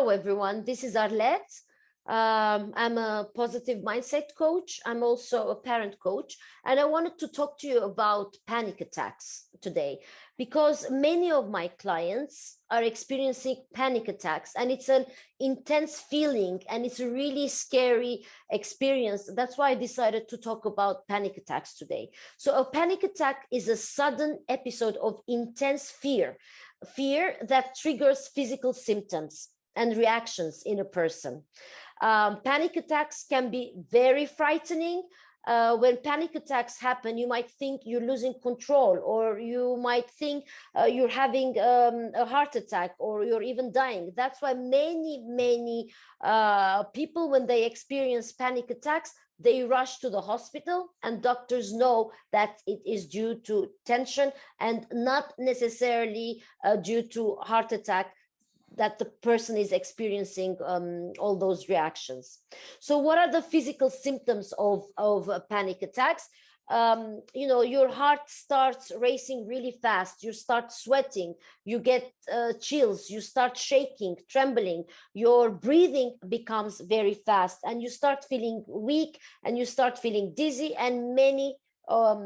Hello, everyone. This is Arlette. I'm a positive mindset coach. I'm also a parent coach. And I wanted to talk to you about panic attacks today because many of my clients are experiencing panic attacks, and it's an intense feeling and it's a really scary experience. That's why I decided to talk about panic attacks today. So a panic attack is a sudden episode of intense fear that triggers physical symptoms and reactions in a person. Panic attacks can be very frightening. When panic attacks happen, you might think you're losing control, or you might think you're having a heart attack, or you're even dying. That's why many people, when they experience panic attacks, they rush to the hospital, and doctors know that it is due to tension and not necessarily due to heart attack, that the person is experiencing all those reactions. So what are the physical symptoms of panic attacks? Your heart starts racing really fast. You start sweating, you get chills, you start shaking, trembling, your breathing becomes very fast, and you start feeling weak, and you start feeling dizzy, and many of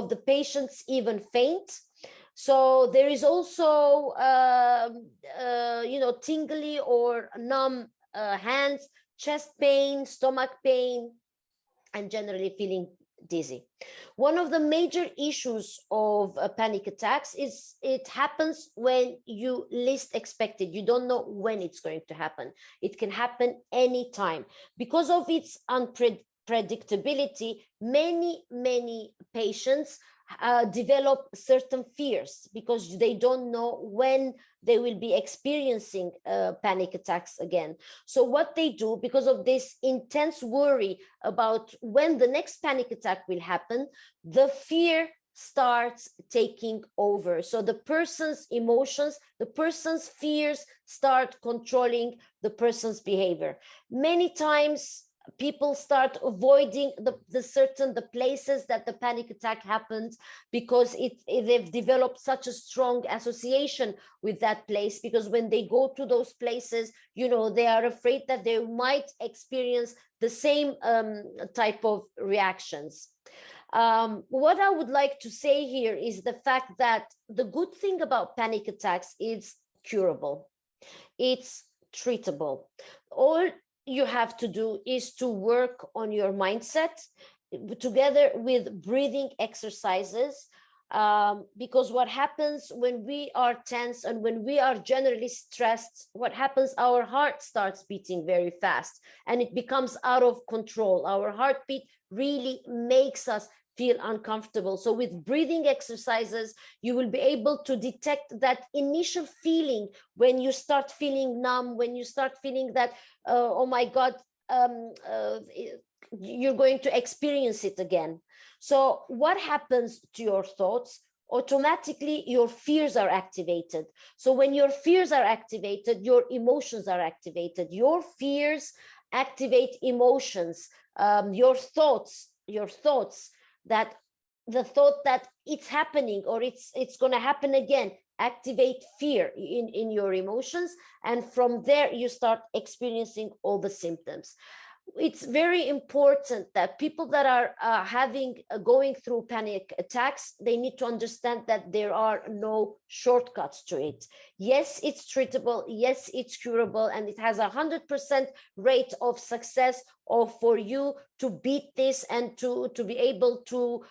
the patients even faint. So there is also, tingly or numb hands, chest pain, stomach pain, and generally feeling dizzy. One of the major issues of panic attacks is it happens when you least expect it. You don't know when it's going to happen. It can happen anytime. Because of its unpredictability, many patients develop certain fears because they don't know when they will be experiencing panic attacks again. So what they do, because of this intense worry about when the next panic attack will happen, the fear starts taking over. So the person's emotions, the person's fears start controlling the person's behavior. Many times people start avoiding the places that the panic attack happens, because they've developed such a strong association with that place, because when they go to those places, they are afraid that they might experience the same type of reactions. What I would like to say here is the fact that the good thing about panic attacks is curable. It's treatable. All you have to do is to work on your mindset together with breathing exercises, because what happens when we are tense and when we are generally stressed, what happens, our heart starts beating very fast and it becomes out of control. Our heartbeat really makes us feel uncomfortable. So with breathing exercises, you will be able to detect that initial feeling when you start feeling numb, when you start feeling that, oh my God, you're going to experience it again. So what happens to your thoughts? Automatically, your fears are activated. So when your fears are activated, your emotions are activated. Your fears activate emotions. Your thoughts, that the thought that it's happening or it's going to happen again activate fear in your emotions, and from there you start experiencing all the symptoms. It's very important that people that are going through panic attacks, they need to understand that there are no shortcuts to it. Yes, it's treatable. Yes, it's curable, and it has 100% rate of success for you to beat this and to be able to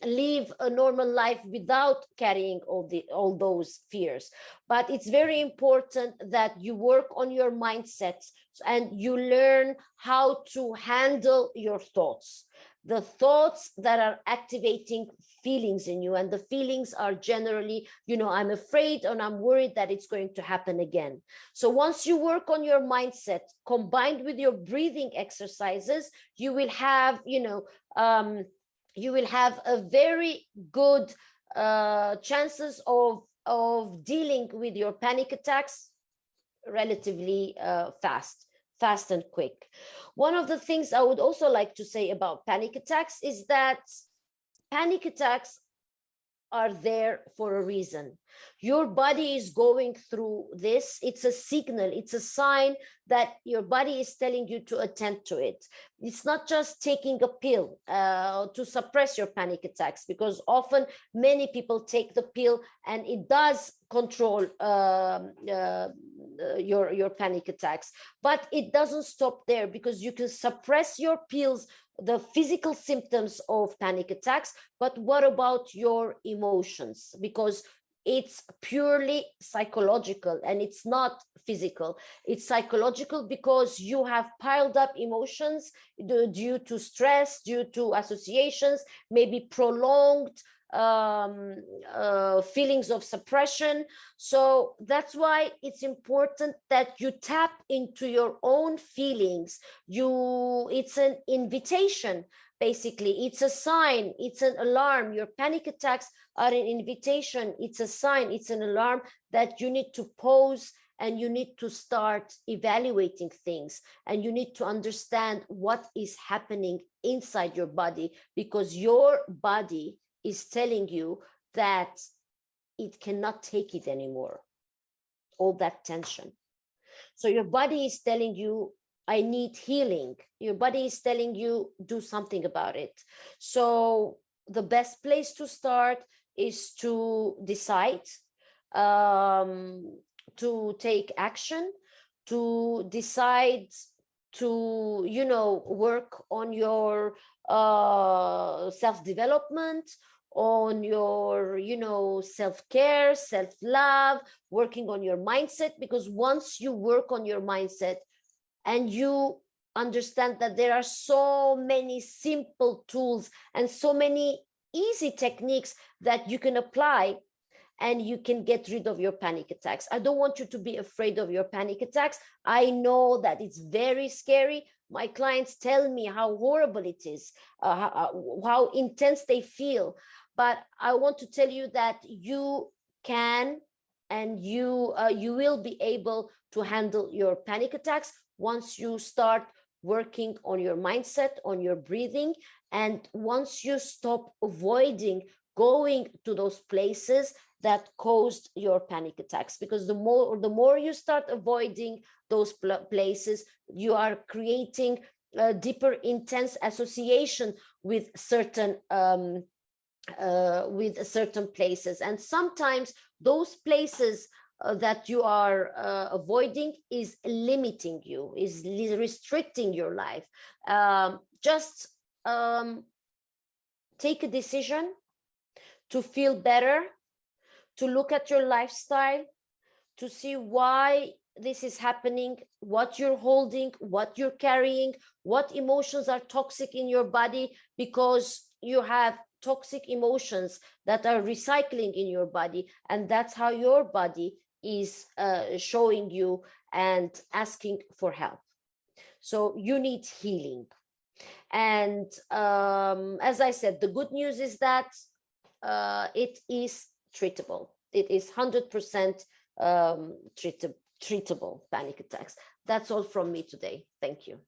live a normal life without carrying all those fears. But it's very important that you work on your mindset and you learn how to handle your thoughts, the thoughts that are activating feelings in you. And the feelings are generally, I'm afraid and I'm worried that it's going to happen again. So once you work on your mindset combined with your breathing exercises, you will have, a very good chances of dealing with your panic attacks relatively fast and quick. One of the things I would also like to say about panic attacks is that panic attacks are there for a reason. Your body is going through this. It's a signal, it's a sign that your body is telling you to attend to it. It's not just taking a pill to suppress your panic attacks, because often many people take the pill and it does control your panic attacks, but it doesn't stop there, because you can suppress your pills, the physical symptoms of panic attacks, but what about your emotions? Because it's purely psychological and it's not physical. It's psychological because you have piled up emotions due to stress, due to associations, maybe prolonged feelings of suppression. So that's why it's important that you tap into your own feelings. It's an invitation, basically. It's a sign, it's an alarm. Your panic attacks are an invitation. It's a sign, it's an alarm that you need to pause, and you need to start evaluating things, and you need to understand what is happening inside your body, because your body is telling you that it cannot take it anymore, all that tension. So your body is telling you, I need healing. Your body is telling you, do something about it. So the best place to start is to decide, to take action, to decide to, work on your self-development, on your, self-care, self-love, working on your mindset. Because once you work on your mindset and you understand that there are so many simple tools and so many easy techniques that you can apply, and you can get rid of your panic attacks. I don't want you to be afraid of your panic attacks. I know that it's very scary. My clients tell me how horrible it is, how intense they feel. But I want to tell you that you can, and you will be able to handle your panic attacks once you start working on your mindset, on your breathing, and once you stop avoiding going to those places that caused your panic attacks. Because the more you start avoiding those places, you are creating a deeper, intense association with certain places. And sometimes those places that you are avoiding is limiting you, is restricting your life. Just take a decision to feel better, to look at your lifestyle, to see why this is happening, what you're holding, what you're carrying, what emotions are toxic in your body, because you have toxic emotions that are recycling in your body, and that's how your body is showing you and asking for help. So you need healing. And as I said, the good news is that it is treatable. It is 100% treatable, panic attacks. That's all from me today. Thank you.